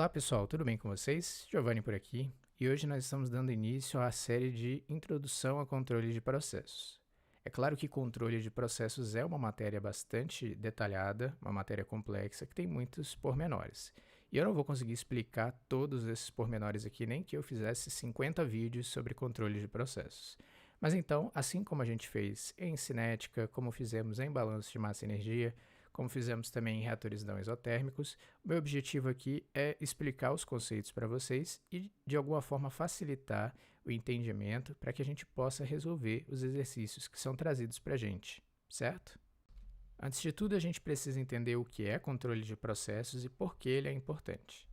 Olá pessoal, tudo bem com vocês? Giovanni por aqui, e hoje nós estamos dando início à série de Introdução a Controle de Processos. É claro que controle de processos é uma matéria bastante detalhada, uma matéria complexa que tem muitos pormenores. E eu não vou conseguir explicar todos esses pormenores aqui, nem que eu fizesse 50 vídeos sobre controle de processos. Mas então, assim como a gente fez em cinética, como fizemos em balanço de massa e energia, como fizemos também em reatores não isotérmicos, o meu objetivo aqui é explicar os conceitos para vocês e, de alguma forma, facilitar o entendimento para que a gente possa resolver os exercícios que são trazidos para a gente, certo? Antes de tudo, a gente precisa entender o que é controle de processos e por que ele é importante.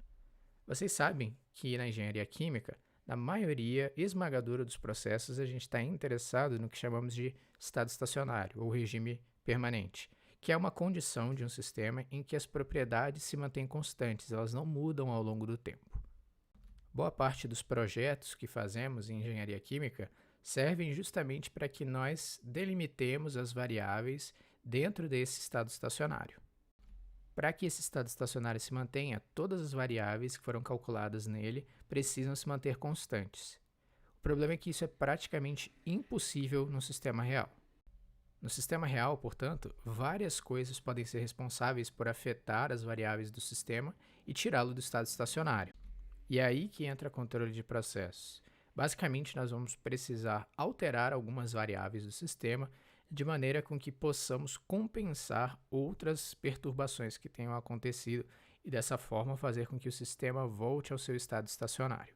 Vocês sabem que na engenharia química, na maioria esmagadora dos processos, a gente está interessado no que chamamos de estado estacionário ou regime permanente, que é uma condição de um sistema em que as propriedades se mantêm constantes, elas não mudam ao longo do tempo. Boa parte dos projetos que fazemos em engenharia química servem justamente para que nós delimitemos as variáveis dentro desse estado estacionário. Para que esse estado estacionário se mantenha, todas as variáveis que foram calculadas nele precisam se manter constantes. O problema é que isso é praticamente impossível no sistema real. No sistema real, portanto, várias coisas podem ser responsáveis por afetar as variáveis do sistema e tirá-lo do estado estacionário. E é aí que entra o controle de processos. Basicamente, nós vamos precisar alterar algumas variáveis do sistema de maneira com que possamos compensar outras perturbações que tenham acontecido e dessa forma fazer com que o sistema volte ao seu estado estacionário.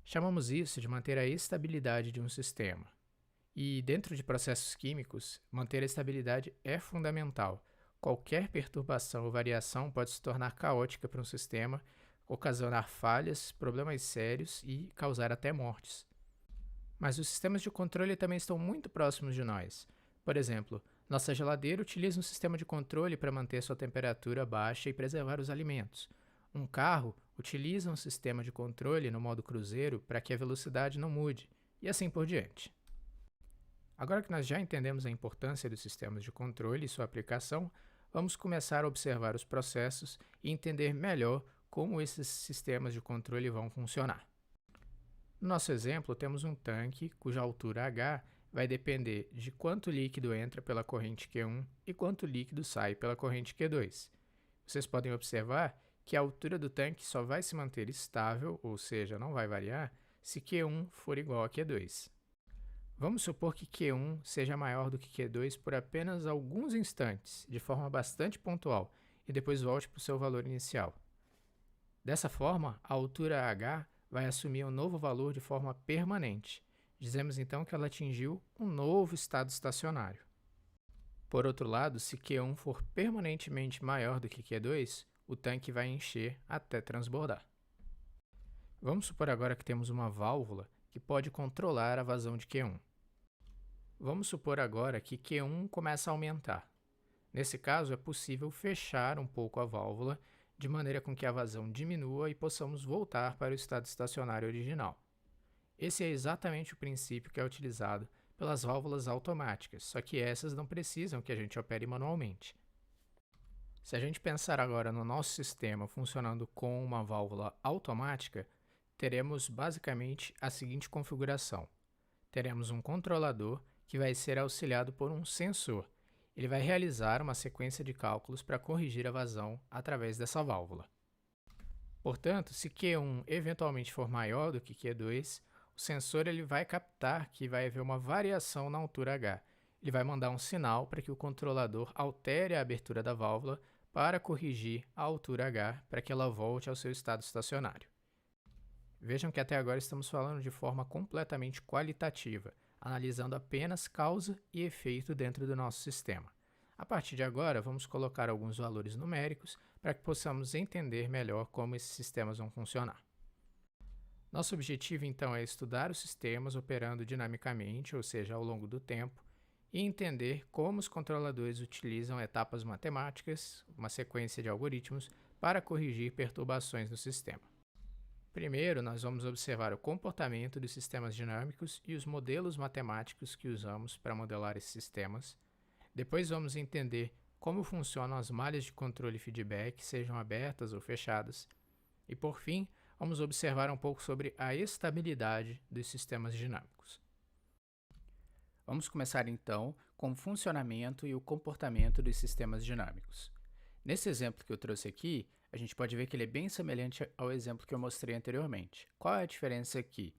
Chamamos isso de manter a estabilidade de um sistema. E dentro de processos químicos, manter a estabilidade é fundamental. Qualquer perturbação ou variação pode se tornar caótica para um sistema, ocasionar falhas, problemas sérios e causar até mortes. Mas os sistemas de controle também estão muito próximos de nós. Por exemplo, nossa geladeira utiliza um sistema de controle para manter sua temperatura baixa e preservar os alimentos. Um carro utiliza um sistema de controle no modo cruzeiro para que a velocidade não mude, e assim por diante. Agora que nós já entendemos a importância dos sistemas de controle e sua aplicação, vamos começar a observar os processos e entender melhor como esses sistemas de controle vão funcionar. No nosso exemplo, temos um tanque cuja altura H vai depender de quanto líquido entra pela corrente Q1 e quanto líquido sai pela corrente Q2. Vocês podem observar que a altura do tanque só vai se manter estável, ou seja, não vai variar, se Q1 for igual a Q2. Vamos supor que Q1 seja maior do que Q2 por apenas alguns instantes, de forma bastante pontual, e depois volte para o seu valor inicial. Dessa forma, a altura H vai assumir um novo valor de forma permanente. Dizemos então que ela atingiu um novo estado estacionário. Por outro lado, se Q1 for permanentemente maior do que Q2, o tanque vai encher até transbordar. Vamos supor agora que temos uma válvula que pode controlar a vazão de Q1. Vamos supor agora que Q1 começa a aumentar. Nesse caso, é possível fechar um pouco a válvula de maneira com que a vazão diminua e possamos voltar para o estado estacionário original. Esse é exatamente o princípio que é utilizado pelas válvulas automáticas, só que essas não precisam que a gente opere manualmente. Se a gente pensar agora no nosso sistema funcionando com uma válvula automática, teremos basicamente a seguinte configuração. Teremos um controlador que vai ser auxiliado por um sensor. Ele vai realizar uma sequência de cálculos para corrigir a vazão através dessa válvula. Portanto, se Q1 eventualmente for maior do que Q2, o sensor ele vai captar que vai haver uma variação na altura H. Ele vai mandar um sinal para que o controlador altere a abertura da válvula para corrigir a altura H para que ela volte ao seu estado estacionário. Vejam que até agora estamos falando de forma completamente qualitativa, analisando apenas causa e efeito dentro do nosso sistema. A partir de agora, vamos colocar alguns valores numéricos para que possamos entender melhor como esses sistemas vão funcionar. Nosso objetivo, então, é estudar os sistemas operando dinamicamente, ou seja, ao longo do tempo, e entender como os controladores utilizam etapas matemáticas, uma sequência de algoritmos, para corrigir perturbações no sistema. Primeiro, nós vamos observar o comportamento dos sistemas dinâmicos e os modelos matemáticos que usamos para modelar esses sistemas. Depois vamos entender como funcionam as malhas de controle e feedback, sejam abertas ou fechadas. E por fim, vamos observar um pouco sobre a estabilidade dos sistemas dinâmicos. Vamos começar então com o funcionamento e o comportamento dos sistemas dinâmicos. Nesse exemplo que eu trouxe aqui, a gente pode ver que ele é bem semelhante ao exemplo que eu mostrei anteriormente. Qual é a diferença aqui?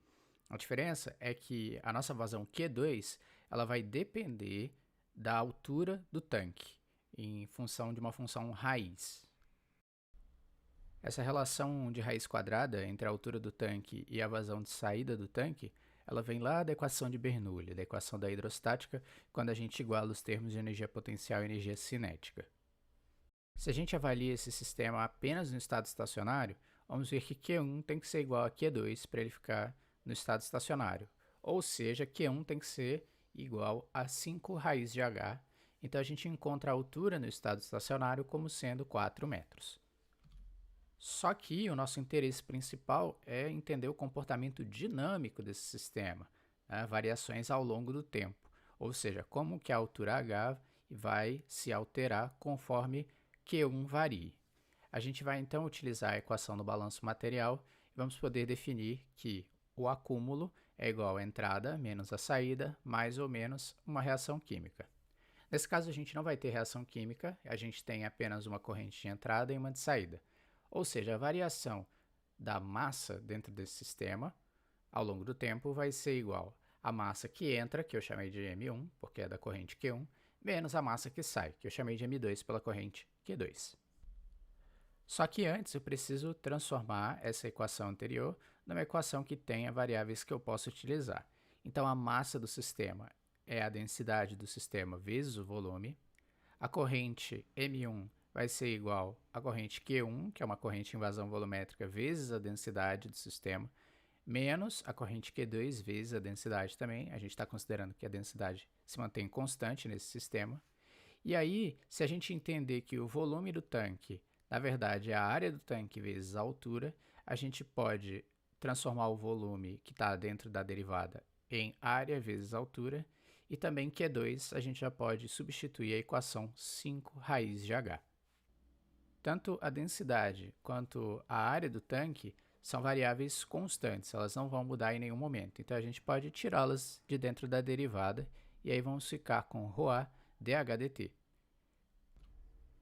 A diferença é que a nossa vazão Q2 ela vai depender da altura do tanque, em função de uma função raiz. Essa relação de raiz quadrada entre a altura do tanque e a vazão de saída do tanque, ela vem lá da equação de Bernoulli, da equação da hidrostática, quando a gente iguala os termos de energia potencial e energia cinética. Se a gente avalia esse sistema apenas no estado estacionário, vamos ver que Q1 tem que ser igual a Q2 para ele ficar no estado estacionário, ou seja, Q1 tem que ser igual a 5 raiz de H, então a gente encontra a altura no estado estacionário como sendo 4 metros. Só que o nosso interesse principal é entender o comportamento dinâmico desse sistema, né? Variações ao longo do tempo, ou seja, como que a altura H vai se alterar conforme Q1 varie. A gente vai então utilizar a equação do balanço material e vamos poder definir que o acúmulo é igual à entrada menos a saída, mais ou menos uma reação química. Nesse caso, a gente não vai ter reação química, a gente tem apenas uma corrente de entrada e uma de saída. Ou seja, a variação da massa dentro desse sistema ao longo do tempo vai ser igual à massa que entra, que eu chamei de M1, porque é da corrente Q1, menos a massa que sai, que eu chamei de M2 pela corrente Q2. Só que antes eu preciso transformar essa equação anterior numa equação que tenha variáveis que eu possa utilizar. Então, a massa do sistema é a densidade do sistema vezes o volume. A corrente M1 vai ser igual à corrente Q1, que é uma corrente em vazão volumétrica, vezes a densidade do sistema, menos a corrente Q2 vezes a densidade também. A gente está considerando que a densidade se mantém constante nesse sistema. E aí, se a gente entender que o volume do tanque, na verdade, é a área do tanque vezes a altura, a gente pode transformar o volume que está dentro da derivada em área vezes altura, e também Q2 a gente já pode substituir a equação 5 raiz de H. Tanto a densidade quanto a área do tanque são variáveis constantes, elas não vão mudar em nenhum momento. Então, a gente pode tirá-las de dentro da derivada e aí vamos ficar com ρA dH dt.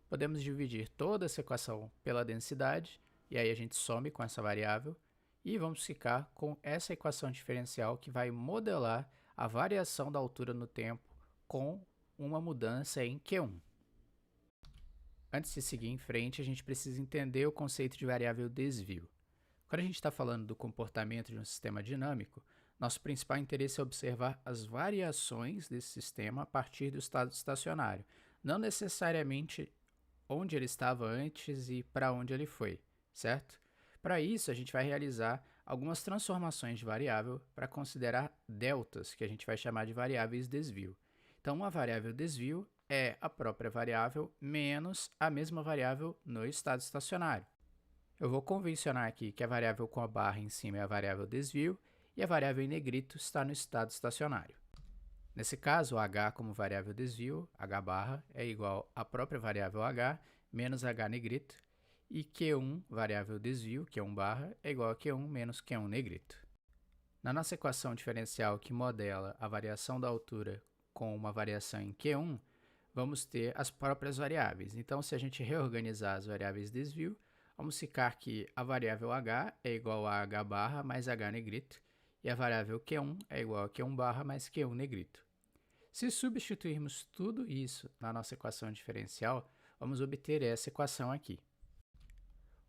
Podemos dividir toda essa equação pela densidade e aí a gente some com essa variável e vamos ficar com essa equação diferencial que vai modelar a variação da altura no tempo com uma mudança em Q1. Antes de seguir em frente, a gente precisa entender o conceito de variável desvio. Quando a gente está falando do comportamento de um sistema dinâmico, nosso principal interesse é observar as variações desse sistema a partir do estado estacionário, não necessariamente onde ele estava antes e para onde ele foi, certo? Para isso, a gente vai realizar algumas transformações de variável para considerar deltas, que a gente vai chamar de variáveis desvio. Então, uma variável desvio é a própria variável menos a mesma variável no estado estacionário. Eu vou convencionar aqui que a variável com a barra em cima é a variável desvio e a variável em negrito está no estado estacionário. Nesse caso, h como variável desvio, h barra, é igual à própria variável h menos h negrito, e Q1, variável desvio, Q1 barra, é igual a Q1 menos Q1 negrito. Na nossa equação diferencial que modela a variação da altura com uma variação em Q1, vamos ter as próprias variáveis. Então, se a gente reorganizar as variáveis desvio, vamos ficar que a variável h é igual a h barra mais h negrito, e a variável Q1 é igual a Q1 barra mais Q1 negrito. Se substituirmos tudo isso na nossa equação diferencial, vamos obter essa equação aqui.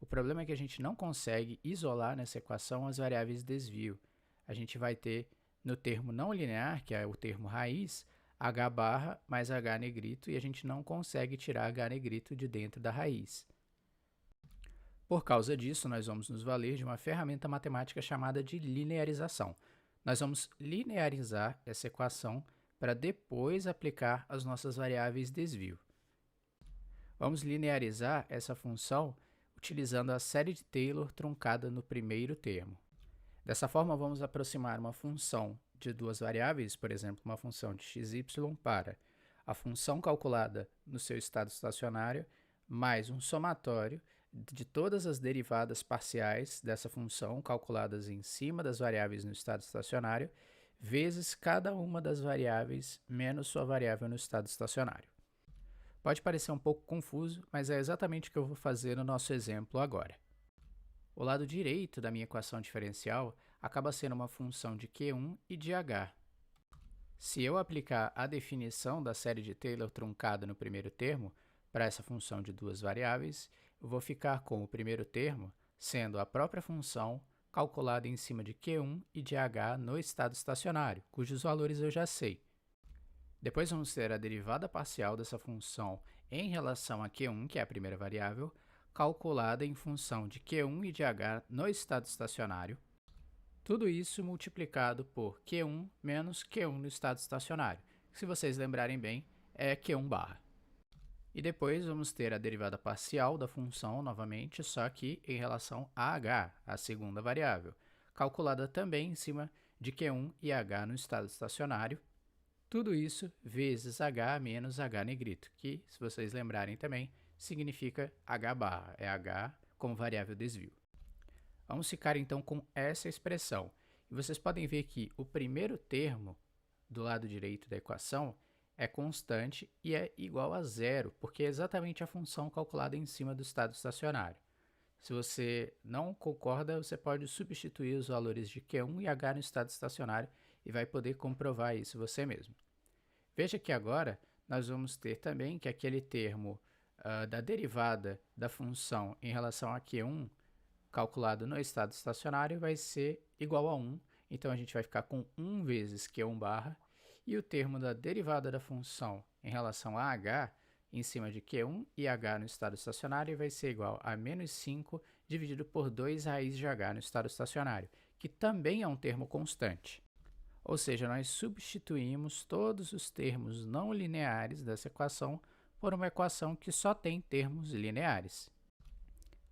O problema é que a gente não consegue isolar nessa equação as variáveis desvio. A gente vai ter, no termo não linear, que é o termo raiz, h barra mais h negrito, e a gente não consegue tirar h negrito de dentro da raiz. Por causa disso, nós vamos nos valer de uma ferramenta matemática chamada de linearização. Nós vamos linearizar essa equação para depois aplicar as nossas variáveis desvio. Vamos linearizar essa função utilizando a série de Taylor truncada no primeiro termo. Dessa forma, vamos aproximar uma função de duas variáveis, por exemplo, uma função de xy para a função calculada no seu estado estacionário mais um somatório de todas as derivadas parciais dessa função calculadas em cima das variáveis no estado estacionário, vezes cada uma das variáveis menos sua variável no estado estacionário. Pode parecer um pouco confuso, mas é exatamente o que eu vou fazer no nosso exemplo agora. O lado direito da minha equação diferencial acaba sendo uma função de Q1 e de H. Se eu aplicar a definição da série de Taylor truncada no primeiro termo, para essa função de duas variáveis, eu vou ficar com o primeiro termo sendo a própria função calculada em cima de Q1 e de H no estado estacionário, cujos valores eu já sei. Depois vamos ter a derivada parcial dessa função em relação a Q1, que é a primeira variável, calculada em função de Q1 e de H no estado estacionário. Tudo isso multiplicado por Q1 menos Q1 no estado estacionário, que, se vocês lembrarem bem, é Q1 barra. E depois vamos ter a derivada parcial da função, novamente, só que em relação a h, a segunda variável, calculada também em cima de Q1 e h no estado estacionário. Tudo isso vezes h menos h negrito, que, se vocês lembrarem também, significa h barra, é h como variável desvio. Vamos ficar então com essa expressão. E vocês podem ver que o primeiro termo do lado direito da equação é constante e é igual a zero, porque é exatamente a função calculada em cima do estado estacionário. Se você não concorda, você pode substituir os valores de Q1 e H no estado estacionário e vai poder comprovar isso você mesmo. Veja que agora nós vamos ter também que aquele termo da derivada da função em relação a Q1 calculado no estado estacionário vai ser igual a 1, então a gente vai ficar com 1 vezes Q1 barra, e o termo da derivada da função em relação a h em cima de Q1 e h no estado estacionário vai ser igual a menos 5 dividido por 2 raiz de h no estado estacionário, que também é um termo constante. Ou seja, nós substituímos todos os termos não lineares dessa equação por uma equação que só tem termos lineares.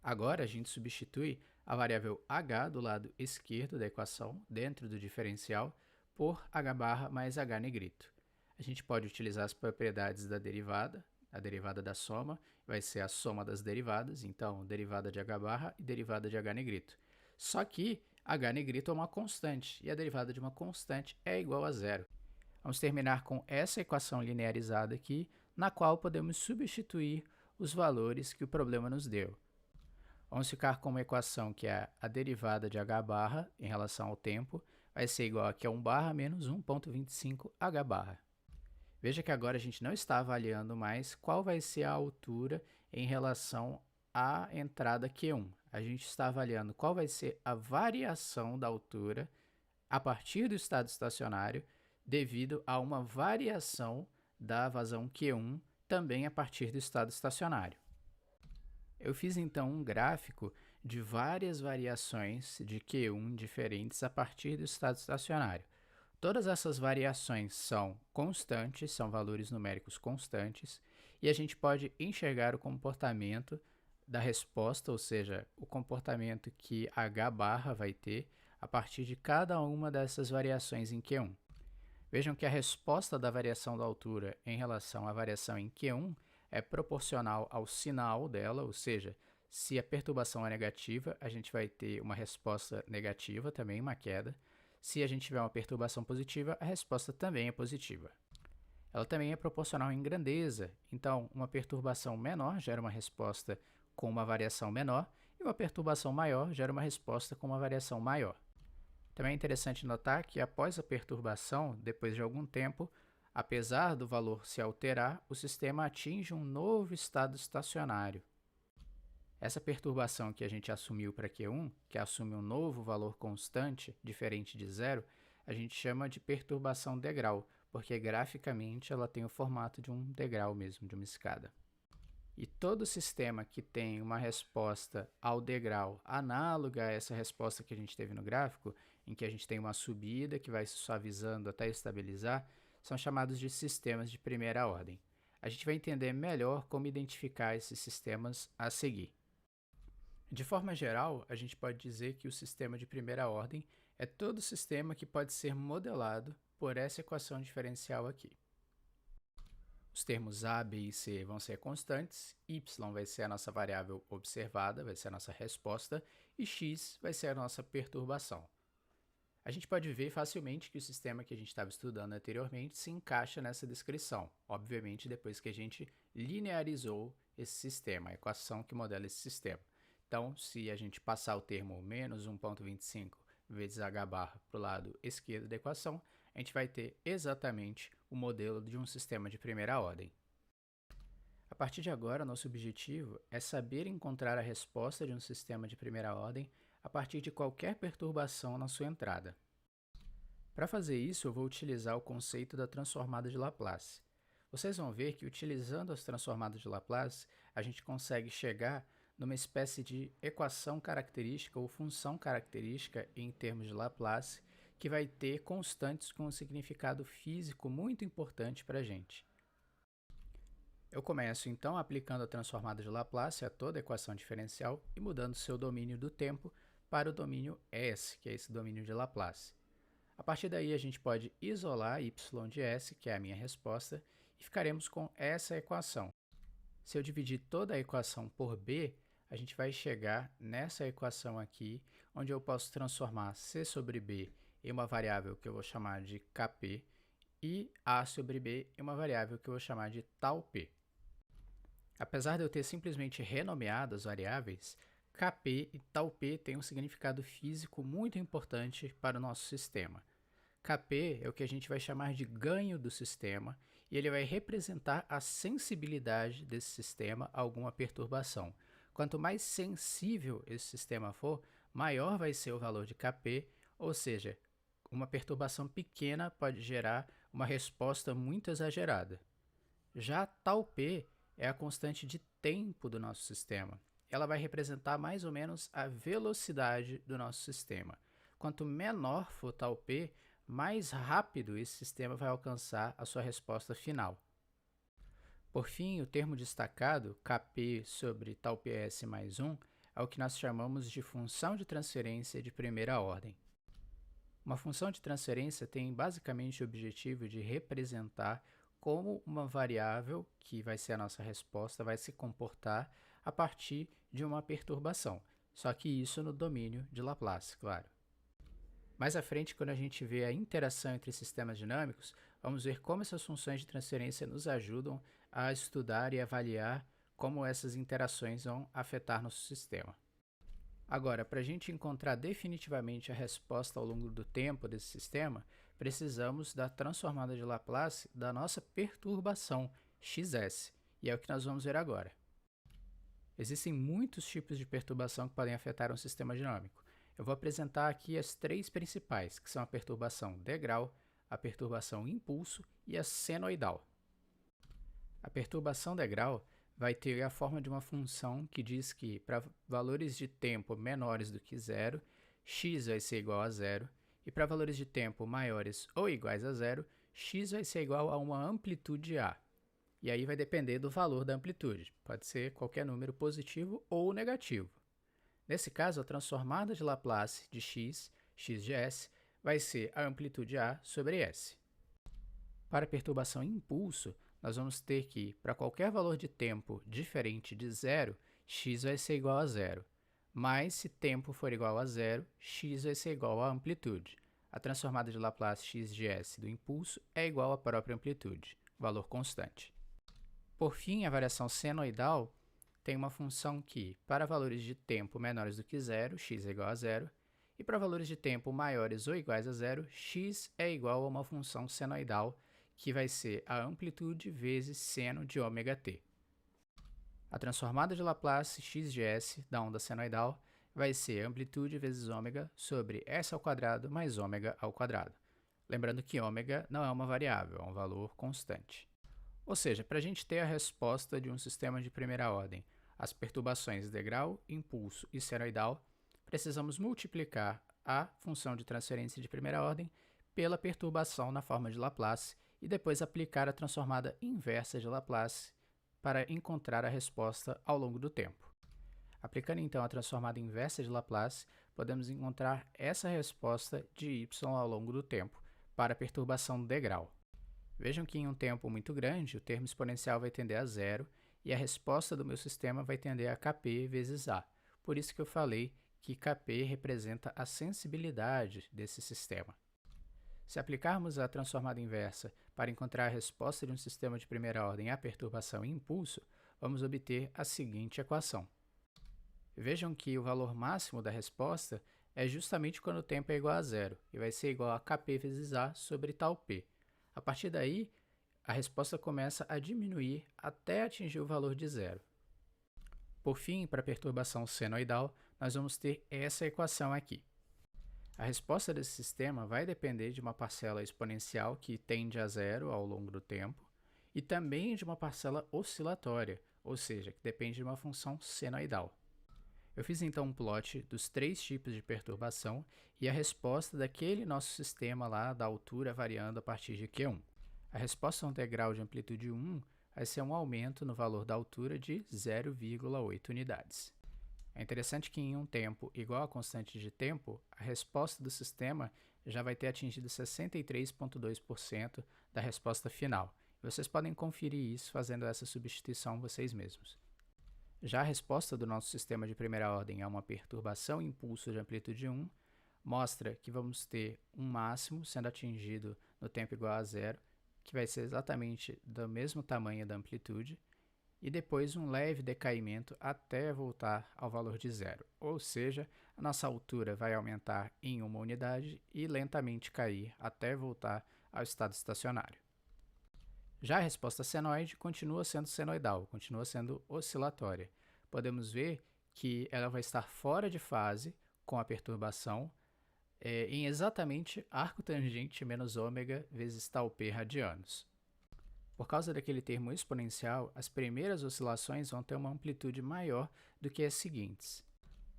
Agora, a gente substitui a variável h do lado esquerdo da equação, dentro do diferencial, por h barra mais h negrito. A gente pode utilizar as propriedades da derivada, a derivada da soma, vai ser a soma das derivadas, então derivada de h barra e derivada de h negrito. Só que h negrito é uma constante, e a derivada de uma constante é igual a zero. Vamos terminar com essa equação linearizada aqui, na qual podemos substituir os valores que o problema nos deu. Vamos ficar com uma equação que é a derivada de h barra em relação ao tempo, vai ser igual a Q1 barra menos 1,25 h barra. Veja que agora a gente não está avaliando mais qual vai ser a altura em relação à entrada Q1. A gente está avaliando qual vai ser a variação da altura a partir do estado estacionário devido a uma variação da vazão Q1 também a partir do estado estacionário. Eu fiz então um gráfico de várias variações de Q1 diferentes a partir do estado estacionário. Todas essas variações são constantes, são valores numéricos constantes, e a gente pode enxergar o comportamento da resposta, ou seja, o comportamento que h barra vai ter a partir de cada uma dessas variações em Q1. Vejam que a resposta da variação da altura em relação à variação em Q1 é proporcional ao sinal dela, ou seja, se a perturbação é negativa, a gente vai ter uma resposta negativa, também uma queda. Se a gente tiver uma perturbação positiva, a resposta também é positiva. Ela também é proporcional em grandeza, então uma perturbação menor gera uma resposta com uma variação menor e uma perturbação maior gera uma resposta com uma variação maior. Também é interessante notar que após a perturbação, depois de algum tempo, apesar do valor se alterar, o sistema atinge um novo estado estacionário. Essa perturbação que a gente assumiu para Q1, que assume um novo valor constante, diferente de zero, a gente chama de perturbação degrau, porque graficamente ela tem o formato de um degrau mesmo, de uma escada. E todo sistema que tem uma resposta ao degrau análoga a essa resposta que a gente teve no gráfico, em que a gente tem uma subida que vai se suavizando até estabilizar, são chamados de sistemas de primeira ordem. A gente vai entender melhor como identificar esses sistemas a seguir. De forma geral, a gente pode dizer que o sistema de primeira ordem é todo sistema que pode ser modelado por essa equação diferencial aqui. Os termos a, b e c vão ser constantes, y vai ser a nossa variável observada, vai ser a nossa resposta, e x vai ser a nossa perturbação. A gente pode ver facilmente que o sistema que a gente estava estudando anteriormente se encaixa nessa descrição, obviamente depois que a gente linearizou esse sistema, a equação que modela esse sistema. Então, se a gente passar o termo menos 1,25 vezes h barra para o lado esquerdo da equação, a gente vai ter exatamente o modelo de um sistema de primeira ordem. A partir de agora, nosso objetivo é saber encontrar a resposta de um sistema de primeira ordem a partir de qualquer perturbação na sua entrada. Para fazer isso, eu vou utilizar o conceito da transformada de Laplace. Vocês vão ver que, utilizando as transformadas de Laplace, a gente consegue chegar numa espécie de equação característica ou função característica em termos de Laplace, que vai ter constantes com um significado físico muito importante para a gente. Eu começo, então, aplicando a transformada de Laplace a toda a equação diferencial e mudando seu domínio do tempo para o domínio S, que é esse domínio de Laplace. A partir daí, a gente pode isolar y de S, que é a minha resposta, e ficaremos com essa equação. Se eu dividir toda a equação por b, a gente vai chegar nessa equação aqui, onde eu posso transformar c sobre b em uma variável que eu vou chamar de kp e a sobre b em uma variável que eu vou chamar de tal p. Apesar de eu ter simplesmente renomeado as variáveis, kp e tal p têm um significado físico muito importante para o nosso sistema. Kp é o que a gente vai chamar de ganho do sistema e ele vai representar a sensibilidade desse sistema a alguma perturbação. Quanto mais sensível esse sistema for, maior vai ser o valor de Kp, ou seja, uma perturbação pequena pode gerar uma resposta muito exagerada. Já tal P é a constante de tempo do nosso sistema. Ela vai representar mais ou menos a velocidade do nosso sistema. Quanto menor for tal P, mais rápido esse sistema vai alcançar a sua resposta final. Por fim, o termo destacado, Kp sobre tal ps mais 1, é o que nós chamamos de função de transferência de primeira ordem. Uma função de transferência tem basicamente o objetivo de representar como uma variável, que vai ser a nossa resposta, vai se comportar a partir de uma perturbação, só que isso no domínio de Laplace, claro. Mais à frente, quando a gente vê a interação entre sistemas dinâmicos, vamos ver como essas funções de transferência nos ajudam a estudar e avaliar como essas interações vão afetar nosso sistema. Agora, para a gente encontrar definitivamente a resposta ao longo do tempo desse sistema, precisamos da transformada de Laplace da nossa perturbação, xs, e é o que nós vamos ver agora. Existem muitos tipos de perturbação que podem afetar um sistema dinâmico. Eu vou apresentar aqui as três principais, que são a perturbação degrau, a perturbação impulso e a senoidal. A perturbação degrau vai ter a forma de uma função que diz que, para valores de tempo menores do que zero, x vai ser igual a zero, e para valores de tempo maiores ou iguais a zero, x vai ser igual a uma amplitude a. E aí vai depender do valor da amplitude, pode ser qualquer número positivo ou negativo. Nesse caso, a transformada de Laplace de x, x de s, vai ser a amplitude a sobre s. Para a perturbação impulso, nós vamos ter que, para qualquer valor de tempo diferente de zero, x vai ser igual a zero. Mas, se tempo for igual a zero, x vai ser igual à amplitude. A transformada de Laplace x de s do impulso é igual à própria amplitude, valor constante. Por fim, a variação senoidal tem uma função que, para valores de tempo menores do que zero, x é igual a zero, e para valores de tempo maiores ou iguais a zero, x é igual a uma função senoidal, que vai ser a amplitude vezes seno de ômega-t. A transformada de Laplace x de s da onda senoidal vai ser amplitude vezes ômega sobre s ao quadrado mais ômega ao quadrado. Lembrando que ômega não é uma variável, é um valor constante. Ou seja, para a gente ter a resposta de um sistema de primeira ordem, as perturbações degrau, impulso e senoidal, precisamos multiplicar a função de transferência de primeira ordem pela perturbação na forma de Laplace e depois aplicar a transformada inversa de Laplace para encontrar a resposta ao longo do tempo. Aplicando então a transformada inversa de Laplace, podemos encontrar essa resposta de y ao longo do tempo para a perturbação degrau. Vejam que em um tempo muito grande, o termo exponencial vai tender a zero e a resposta do meu sistema vai tender a Kp vezes A. Por isso que eu falei que Kp representa a sensibilidade desse sistema. Se aplicarmos a transformada inversa para encontrar a resposta de um sistema de primeira ordem à perturbação e impulso, vamos obter a seguinte equação. Vejam que o valor máximo da resposta é justamente quando o tempo é igual a zero, e vai ser igual a Kp vezes A sobre tal P. A partir daí, a resposta começa a diminuir até atingir o valor de zero. Por fim, para a perturbação senoidal, nós vamos ter essa equação aqui. A resposta desse sistema vai depender de uma parcela exponencial que tende a zero ao longo do tempo e também de uma parcela oscilatória, ou seja, que depende de uma função senoidal. Eu fiz então um plot dos 3 tipos de perturbação e a resposta daquele nosso sistema lá da altura variando a partir de Q1. A resposta integral de amplitude 1 vai ser um aumento no valor da altura de 0,8 unidades. É interessante que em um tempo igual à constante de tempo, a resposta do sistema já vai ter atingido 63,2% da resposta final. Vocês podem conferir isso fazendo essa substituição vocês mesmos. Já a resposta do nosso sistema de primeira ordem a uma perturbação e impulso de amplitude 1 mostra que vamos ter um máximo sendo atingido no tempo igual a zero, que vai ser exatamente do mesmo tamanho da amplitude, e depois um leve decaimento até voltar ao valor de zero, ou seja, a nossa altura vai aumentar em 1 unidade e lentamente cair até voltar ao estado estacionário. Já a resposta senoide continua sendo senoidal, continua sendo oscilatória. Podemos ver que ela vai estar fora de fase com a perturbação em exatamente arco tangente menos ômega vezes tal p radianos. Por causa daquele termo exponencial, as primeiras oscilações vão ter uma amplitude maior do que as seguintes.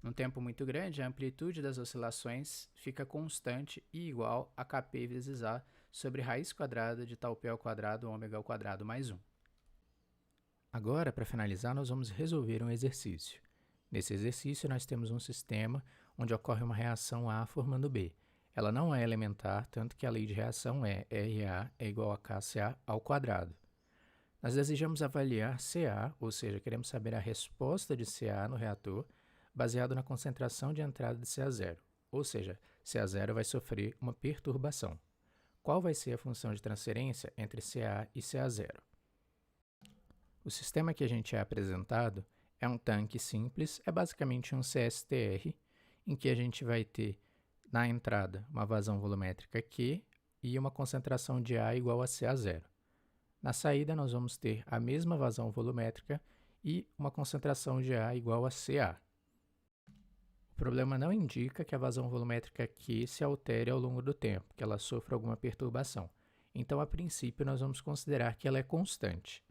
Num tempo muito grande, a amplitude das oscilações fica constante e igual a Kp vezes A sobre raiz quadrada de tal p ao quadrado ômega ao quadrado mais 1. Agora, para finalizar, nós vamos resolver um exercício. Nesse exercício, nós temos um sistema onde ocorre uma reação A formando B. Ela não é elementar, tanto que a lei de reação é RA é igual a KCA ao quadrado. Nós desejamos avaliar CA, ou seja, queremos saber a resposta de CA no reator, baseado na concentração de entrada de CA0, ou seja, CA0 vai sofrer uma perturbação. Qual vai ser a função de transferência entre CA e CA0? O sistema que a gente é apresentado é um tanque simples, é basicamente um CSTR, em que a gente vai ter na entrada uma vazão volumétrica Q e uma concentração de A igual a CA0. Na saída, nós vamos ter a mesma vazão volumétrica e uma concentração de A igual a CA. O problema não indica que a vazão volumétrica Q se altere ao longo do tempo, que ela sofra alguma perturbação. Então, a princípio, nós vamos considerar que ela é constante.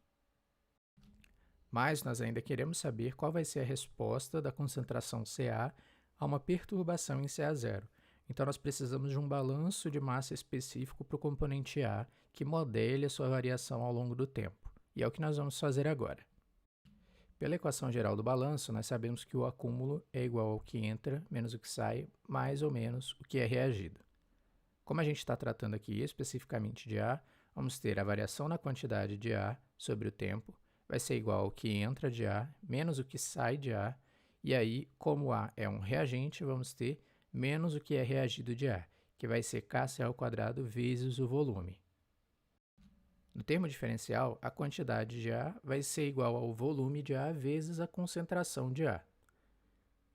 Mas nós ainda queremos saber qual vai ser a resposta da concentração Ca a uma perturbação em Ca0. Então, nós precisamos de um balanço de massa específico para o componente A que modele a sua variação ao longo do tempo. E é o que nós vamos fazer agora. Pela equação geral do balanço, nós sabemos que o acúmulo é igual ao que entra menos o que sai, mais ou menos o que é reagido. Como a gente está tratando aqui especificamente de A, vamos ter a variação na quantidade de A sobre o tempo, vai ser igual ao que entra de A menos o que sai de A, e aí, como A é um reagente, vamos ter menos o que é reagido de A, que vai ser KCa ao quadrado vezes o volume. No termo diferencial, a quantidade de A vai ser igual ao volume de A vezes a concentração de A.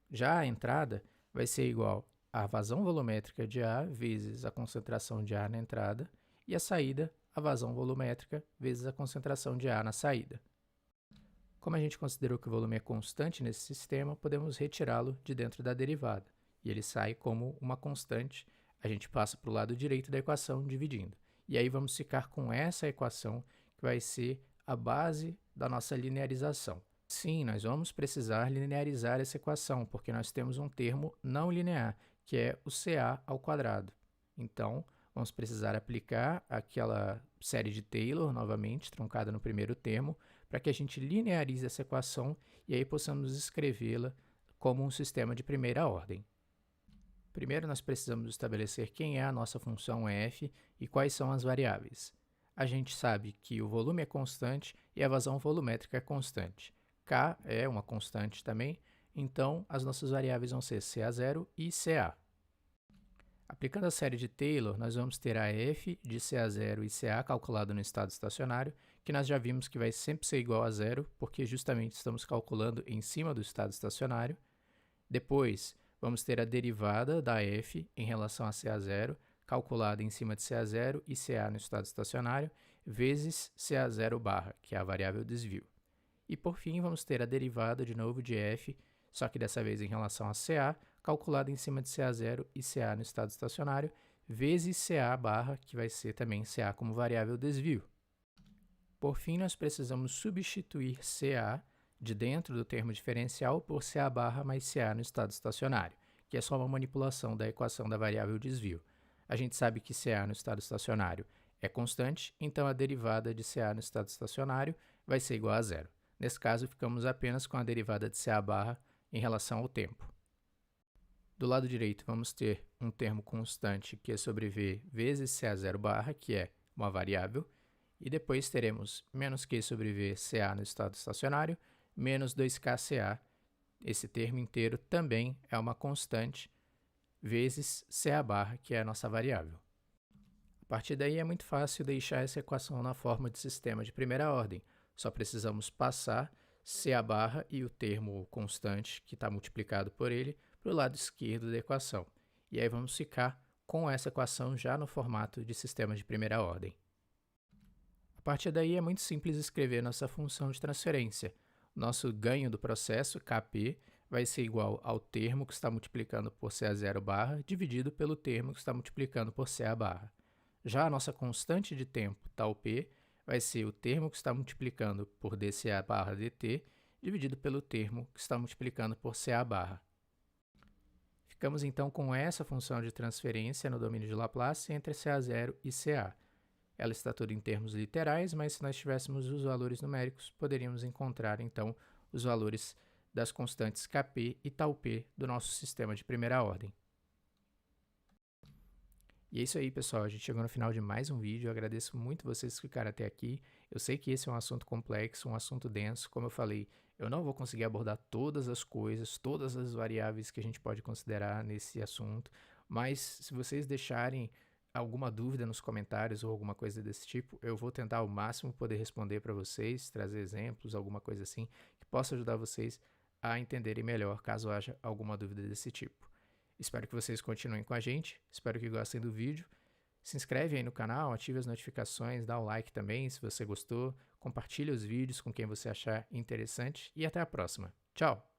Já a entrada vai ser igual à vazão volumétrica de A vezes a concentração de A na entrada, e a saída, a vazão volumétrica vezes a concentração de A na saída. Como a gente considerou que o volume é constante nesse sistema, podemos retirá-lo de dentro da derivada, e ele sai como uma constante. A gente passa para o lado direito da equação dividindo. E aí vamos ficar com essa equação que vai ser a base da nossa linearização. Sim, nós vamos precisar linearizar essa equação, porque nós temos um termo não linear, que é o Ca ao quadrado. Então, vamos precisar aplicar aquela série de Taylor, novamente, truncada no primeiro termo, para que a gente linearize essa equação e aí possamos escrevê-la como um sistema de primeira ordem. Primeiro, nós precisamos estabelecer quem é a nossa função f e quais são as variáveis. a gente sabe que o volume é constante e a vazão volumétrica é constante. K é uma constante também, então as nossas variáveis vão ser CA0 e CA. Aplicando a série de Taylor, nós vamos ter a f de CA0 e CA calculado no estado estacionário, que nós já vimos que vai sempre ser igual a zero, porque justamente estamos calculando em cima do estado estacionário. Depois, vamos ter a derivada da f em relação a CA0, calculada em cima de CA0 e CA no estado estacionário, vezes CA0 barra, que é a variável desvio. E por fim, vamos ter a derivada de novo de f, só que dessa vez em relação a CA, calculada em cima de CA0 e CA no estado estacionário, vezes CA barra, que vai ser também CA como variável desvio. Por fim, nós precisamos substituir CA de dentro do termo diferencial por CA barra mais CA no estado estacionário, que é só uma manipulação da equação da variável desvio. A gente sabe que CA no estado estacionário é constante, então a derivada de CA no estado estacionário vai ser igual a zero. Nesse caso, ficamos apenas com a derivada de CA barra em relação ao tempo. Do lado direito, vamos ter um termo constante que é sobre V vezes CA0 barra, que é uma variável, e depois teremos menos Q sobre V CA no estado estacionário, menos 2KCA. Esse termo inteiro também é uma constante, vezes CA barra, que é a nossa variável. A partir daí é muito fácil deixar essa equação na forma de sistema de primeira ordem. Só precisamos passar CA barra e o termo constante, que está multiplicado por ele, para o lado esquerdo da equação. E aí vamos ficar com essa equação já no formato de sistema de primeira ordem. A partir daí é muito simples escrever nossa função de transferência. Nosso ganho do processo, Kp, vai ser igual ao termo que está multiplicando por CA0 barra, dividido pelo termo que está multiplicando por CA barra. Já a nossa constante de tempo, tal P, vai ser o termo que está multiplicando por dCA barra dt, dividido pelo termo que está multiplicando por CA barra. Ficamos então com essa função de transferência no domínio de Laplace entre CA0 e CA. Ela está toda em termos literais, mas se nós tivéssemos os valores numéricos, poderíamos encontrar então os valores das constantes Kp e tal P do nosso sistema de primeira ordem. E é isso aí, pessoal. A gente chegou no final de mais um vídeo. Eu agradeço muito vocês que ficaram até aqui. Eu sei que esse é um assunto complexo, um assunto denso. Como eu falei, eu não vou conseguir abordar todas as coisas, todas as variáveis que a gente pode considerar nesse assunto, mas se vocês deixarem alguma dúvida nos comentários ou alguma coisa desse tipo, eu vou tentar ao máximo poder responder para vocês, trazer exemplos, alguma coisa assim, que possa ajudar vocês a entenderem melhor caso haja alguma dúvida desse tipo. Espero que vocês continuem com a gente, espero que gostem do vídeo. Se inscreve aí no canal, ative as notificações, dá o like também se você gostou, compartilhe os vídeos com quem você achar interessante e até a próxima. Tchau!